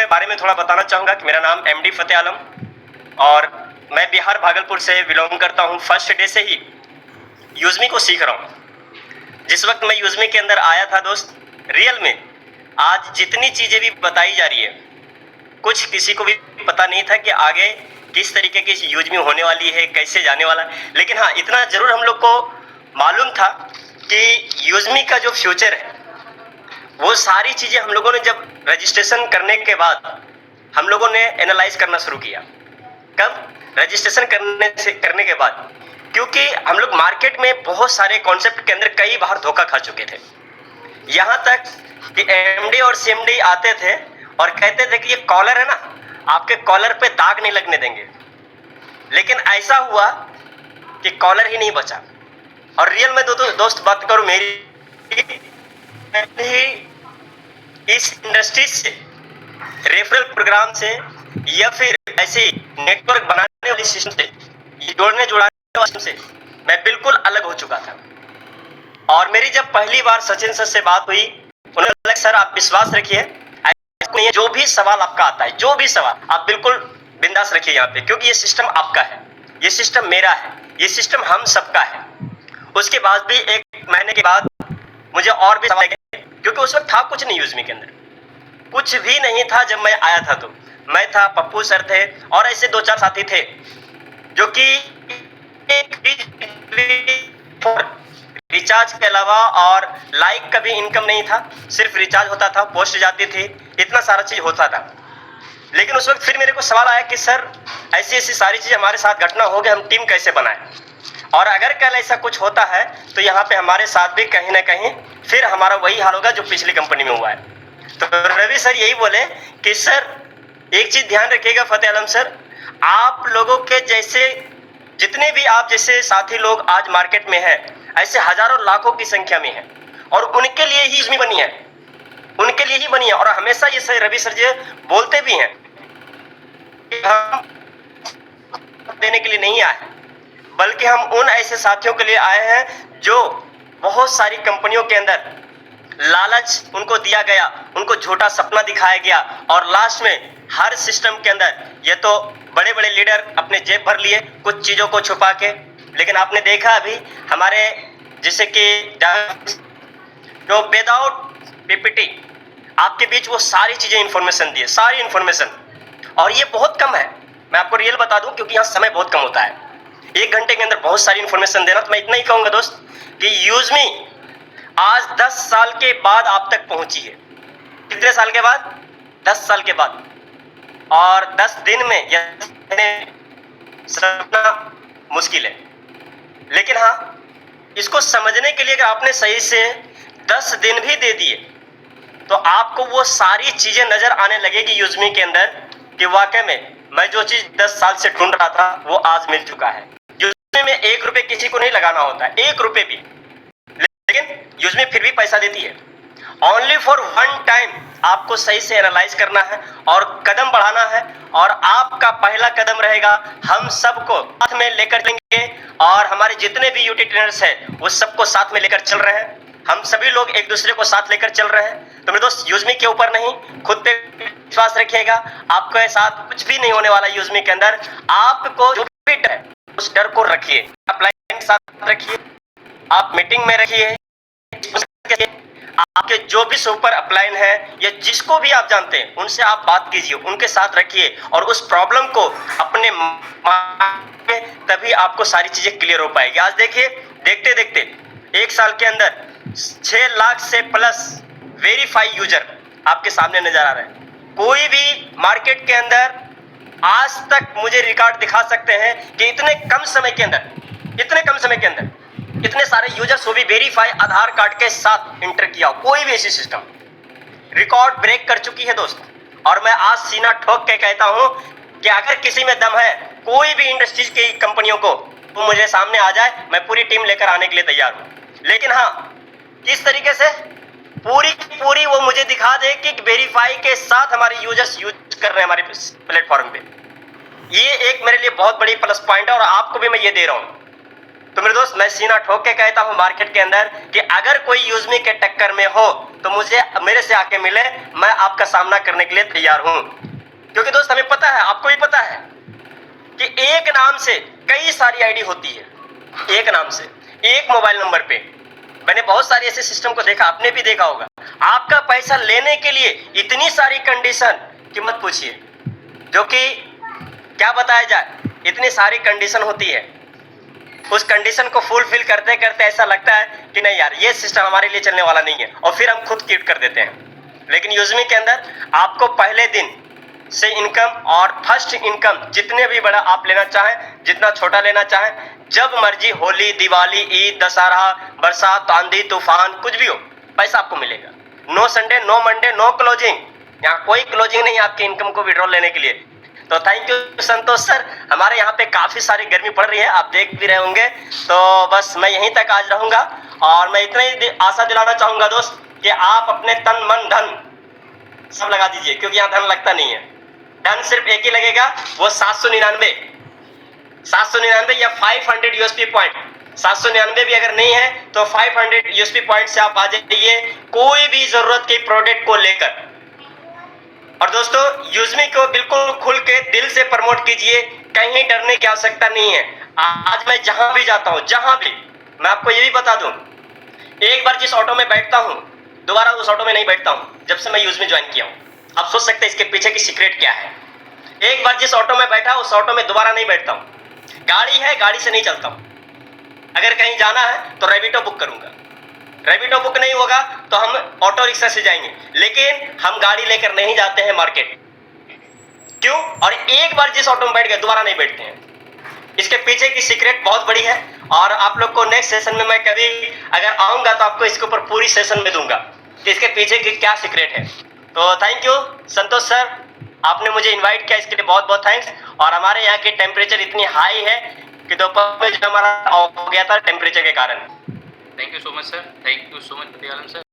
अपने बारे में थोड़ा बताना चाहूँगा कि मेरा नाम एमडी फतेह आलम और मैं बिहार भागलपुर से बिलोंग करता हूँ। फर्स्ट डे से ही यूज़मी को सीख रहा हूँ। जिस वक्त मैं यूज़मी के अंदर आया था दोस्त, रियल में आज जितनी चीज़ें भी बताई जा रही है, कुछ किसी को भी पता नहीं था कि आगे किस तरीके की यूज़मी होने वाली है, कैसे जाने वाला है। लेकिन हाँ, इतना ज़रूर हम लोग को मालूम था कि यूज़मी का जो फ्यूचर है, वो सारी चीज़ें हम लोगों ने जब रजिस्ट्रेशन करने के बाद हम लोगों ने एनालाइज करना शुरू किया। कब? रजिस्ट्रेशन करने के बाद, क्योंकि हम लोग मार्केट में बहुत सारे कॉन्सेप्ट के अंदर कई बार धोखा खा चुके थे। यहाँ तक कि एमडी और सीएमडी आते थे और कहते थे कि ये कॉलर है ना, आपके कॉलर पे दाग नहीं लगने देंगे। लेकिन ऐसा हुआ कि कॉलर ही नहीं बचा। और रियल में दोस्त बात करूं, मेरी इस इंडस्ट्री से, रेफरल प्रोग्राम से या फिर ऐसे नेटवर्क बनाने वाले सिस्टम से, जुड़ाने वाले से मैं बिल्कुल अलग हो चुका था। और मेरी जब पहली बार सचिन सर से बात हुई, उन्होंने बोला सर आप विश्वास रखिए, जो भी सवाल आपका आता है, जो भी सवाल आप बिल्कुल बिंदास रखिए यहाँ पे, क्योंकि ये सिस्टम आपका है, ये सिस्टम मेरा है, ये सिस्टम हम सबका है। उसके बाद भी 1 महीने के बाद मुझे और भी सवाल आए, क्योंकि उस वक्त था कुछ नहीं यूज़मी के अंदर, कुछ भी नहीं था। जब मैं आया था तो मैं था, पप्पू सर थे और ऐसे 2-4 साथी थे जो कि रिचार्ज के अलावा और लाइक का भी इनकम नहीं था, सिर्फ रिचार्ज होता था, पोस्ट जाती थी, इतना सारा चीज होता था। लेकिन उस वक्त फिर मेरे को सवाल आया कि सर ऐसी ऐसी सारी चीज हमारे साथ घटना हो गई, हम टीम कैसे बनाएं, और अगर कल ऐसा कुछ होता है तो यहाँ पे हमारे साथ भी कहीं ना कहीं फिर हमारा वही हाल होगा जो पिछली कंपनी में हुआ है। तो रवि सर यही बोले कि सर एक चीज ध्यान रखिएगा फतेह आलम सर, आप लोगों के जैसे जितने भी आप जैसे साथी लोग आज मार्केट में हैं, ऐसे हजारों लाखों की संख्या में हैं, और उनके लिए ही यूज़मी बनी है, उनके लिए ही बनी है। और हमेशा ये सर रवि सर जी बोलते भी हैं कि हम देने के लिए नहीं आए, बल्कि हम उन ऐसे साथियों के लिए आए हैं जो बहुत सारी कंपनियों के अंदर लालच उनको दिया गया, उनको झूठा सपना दिखाया गया, और लास्ट में हर सिस्टम के अंदर ये तो बड़े बड़े लीडर अपने जेब भर लिए कुछ चीजों को छुपा के। लेकिन आपने देखा अभी हमारे जैसे कि जो विदाउट पीपीटी आपके बीच वो सारी चीजें इंफॉर्मेशन दिए, सारी इंफॉर्मेशन, और ये बहुत कम है। मैं आपको रियल बता दूं, क्योंकि यहाँ समय बहुत कम होता है, 1 घंटे के अंदर बहुत सारी इंफॉर्मेशन देना। तो मैं इतना ही कहूंगा दोस्त कि यूज़मी आज 10 साल के बाद आप तक पहुंची है। कितने साल के बाद? 10 साल के बाद, और 10 दिन में यह समझना मुश्किल है। लेकिन हाँ, इसको समझने के लिए अगर आपने सही से 10 दिन भी दे दिए तो आपको वो सारी चीजें नजर आने लगेगी यूज़मी के अंदर कि वाकई में मैं जो चीज 10 साल से ढूंढ रहा था वो आज मिल चुका है। यूज़मी में 1 रुपए किसी को नहीं लगाना होता है, 1 रुपए भी, लेकिन यूज़मी फिर भी पैसा देती है। ओनली फॉर 1 टाइम आपको सही से एनालाइज करना है और कदम बढ़ाना है, और आपका पहला कदम रहेगा हम सबको साथ में लेकर चलेंगे, और हमारे जितने भी यूटी ट्रेनर्स हैं वो सबको साथ में लेकर चल रहे हैं। हम सभी लोग एक दूसरे को साथ लेकर चल रहे हैं। तो मेरे दोस्त, यूज़मी के ऊपर नहीं, खुद पे विश्वास रखिएगा, आपके साथ कुछ भी नहीं होने वाला यूज़मी के अंदर। आपको जो भी डर है उस डर को रखिए, अपलाइन के साथ रखिए, आप मीटिंग में रखिए, आपके जो भी सुपर अपलाइन है या जिसको भी आप जानते हैं उनसे आप बात कीजिए, उनके साथ रखिए, और उस प्रॉब्लम को अपने तभी आपको सारी चीजें क्लियर हो पाएगी। आज देखिए, देखते देखते 1 साल के अंदर 6 लाख से प्लस वेरीफाई यूजर आपके सामने नजर आ रहे हैं। कोई भी मार्केट के अंदर आज तक मुझे रिकॉर्ड दिखा सकते हैं कि इतने कम समय के अंदर इतने सारे यूजर्स को भी वेरीफाई आधार कार्ड के साथ इंटर किया, कोई भी ऐसी सिस्टम रिकॉर्ड ब्रेक कर चुकी है दोस्त। और मैं आज सीना ठोक के कहता हूं कि अगर किसी में दम है, कोई भी इंडस्ट्रीज की कंपनियों को, तो मुझे सामने आ जाए, मैं पूरी टीम लेकर आने के लिए तैयार हूं। लेकिन हाँ, किस तरीके से पूरी वो मुझे दिखा दे कि वेरीफाई के साथ हमारे यूजर्स यूज कर रहे हैं हमारे प्लेटफॉर्म पे। ये एक मेरे लिए बहुत बड़ी प्लस पॉइंट है, और आपको भी मैं ये दे रहा हूं तो मेरे दोस्त, मैं सीना ठोक के कहता हूं मार्केट के अंदर कि अगर कोई यूजमी के टक्कर में हो तो मुझे मेरे से आके मिले, मैं आपका सामना करने के लिए तैयार हूं। क्योंकि दोस्त हमें पता है, आपको भी पता है कि एक नाम से कई सारी आईडी होती है, एक नाम से एक मोबाइल नंबर पे। मैंने बहुत सारे ऐसे सिस्टम को देखा, आपने भी देखा होगा। आपका पैसा लेने के लिए इतनी सारी कंडीशन कि मत पूछिए, जो कि क्या बताया जाए, इतनी सारी कंडीशन होती है। उस कंडीशन को फुलफिल करते करते ऐसा लगता है कि नहीं यार, ये सिस्टम हमारे लिए चलने वाला नहीं है, और फिर हम खुद क्विट कर देते हैं। लेकिन यूजमी के अंदर आपको पहले दिन से इनकम और फर्स्ट इनकम जितने भी बड़ा आप लेना चाहें, जितना छोटा लेना चाहें, जब मर्जी, होली, दिवाली, ईद, दशहरा, बरसात, आंधी, तूफान, कुछ भी हो, पैसा आपको मिलेगा। No Sunday, no Monday, no closing, यहाँ कोई क्लोजिंग नहीं आपकी इनकम को विड्रॉल लेने के लिए। तो थैंक यू संतोष सर। हमारे यहाँ पे काफी सारी गर्मी पड़ रही है, आप देख भी रहे होंगे। तो बस मैं यहीं तक आज रहूंगा, और मैं इतना ही आशा दिलाना चाहूंगा दोस्त कि आप अपने तन मन धन सब लगा दीजिए, क्योंकि यहाँ धन लगता नहीं है। धन सिर्फ एक ही लगेगा, वो 799 या 500 यूएसपी पॉइंट। 799 भी अगर नहीं है तो 500 यूएसपी पॉइंट से आप आ जाइए कोई भी जरूरत के प्रोडक्ट को लेकर। और दोस्तों, यूजमी को बिल्कुल खुल के दिल से प्रमोट कीजिए, कहीं डरने की आवश्यकता नहीं है। आज मैं जहां भी जाता हूं, जहां भी, मैं आपको ये भी बता दूं, एक बार जिस ऑटो में बैठता हूं, दोबारा उस ऑटो में नहीं बैठता हूं जब से मैं यूजमी ज्वाइन किया हूं। आप सोच सकते हैं इसके पीछे की सीक्रेट क्या है। एक बार जिस ऑटो में बैठा, उस ऑटो में दोबारा नहीं बैठता हूं। गाड़ी है, गाड़ी से नहीं चलता हूं। अगर कहीं जाना है तो रैपिडो बुक करूंगा, रैपिडो बुक नहीं होगा तो हम ऑटो रिक्शा से जाएंगे, लेकिन हम गाड़ी लेकर नहीं जाते हैं मार्केट। क्यों? और एक बार जिस ऑटो में बैठ गए, दोबारा नहीं बैठते हैं। इसके पीछे की सीक्रेट बहुत बड़ी है, और आप लोग को नेक्स्ट सेशन में मैं कभी अगर आऊंगा तो आपको इसके ऊपर पूरी सेशन में दूंगा कि इसके पीछे की क्या सीक्रेट है। तो थैंक यू संतोष सर, आपने मुझे इन्वाइट किया, इसके लिए बहुत बहुत थैंक्स। और हमारे यहाँ की टेम्परेचर इतनी हाई है कि दोपहर में जो हमारा हो गया था टेम्परेचर के कारण। Thank you so much sir, thank you so much पटियालम सर।